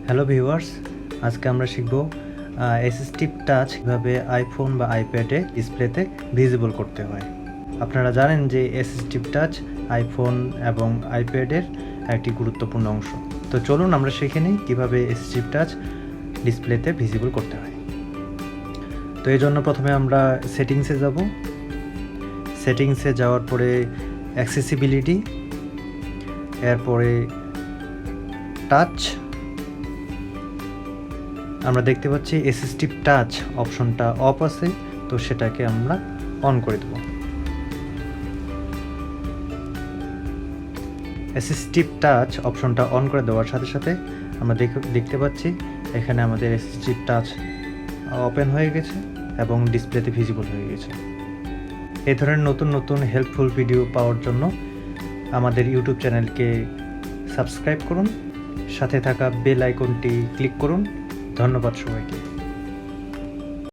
Hello viewers, আজকে আমরা শিখব অ্যাসিস্টিভ টাচ কীভাবে আইফোন বা আইপ্যাডে ডিসপ্লেতে ভিজিবল করতে হয়। আপনারা জানেন যে অ্যাসিস্টিভ টাচ আইফোন এবং আইপ্যাডের একটি গুরুত্বপূর্ণ অংশ। তো চলুন আমরা শিখে নিই কীভাবে অ্যাসিস্টিভ টাচ ডিসপ্লেতে ভিজিবল করতে হয়। তো এই জন্য প্রথমে আমরা সেটিংসে যাব। সেটিংসে যাওয়ার পরে অ্যাক্সেসিবিলিটি, এরপরে টাচ। আমরা দেখতে পাচ্ছি অ্যাসিস্টিভ টাচ অপশনটা অফ আছে, তো সেটাকে আমরা অন করে দেব। অ্যাসিস্টিভ টাচ অপশনটা অন করে দেওয়ার সাথে সাথে আমরা দেখতে পাচ্ছি এখানে আমাদের অ্যাসিস্টিভ টাচ ওপেন হয়ে গেছে এবং ডিসপ্লেতে ভিজিবল হয়ে গেছে। এই ধরনের নতুন নতুন হেল্পফুল ভিডিও পাওয়ার জন্য আমাদের ইউটিউব চ্যানেলকে সাবস্ক্রাইব করুন, সাথে থাকা বেল আইকনটি ক্লিক করুন। ধন্যবাদ সবাইকে।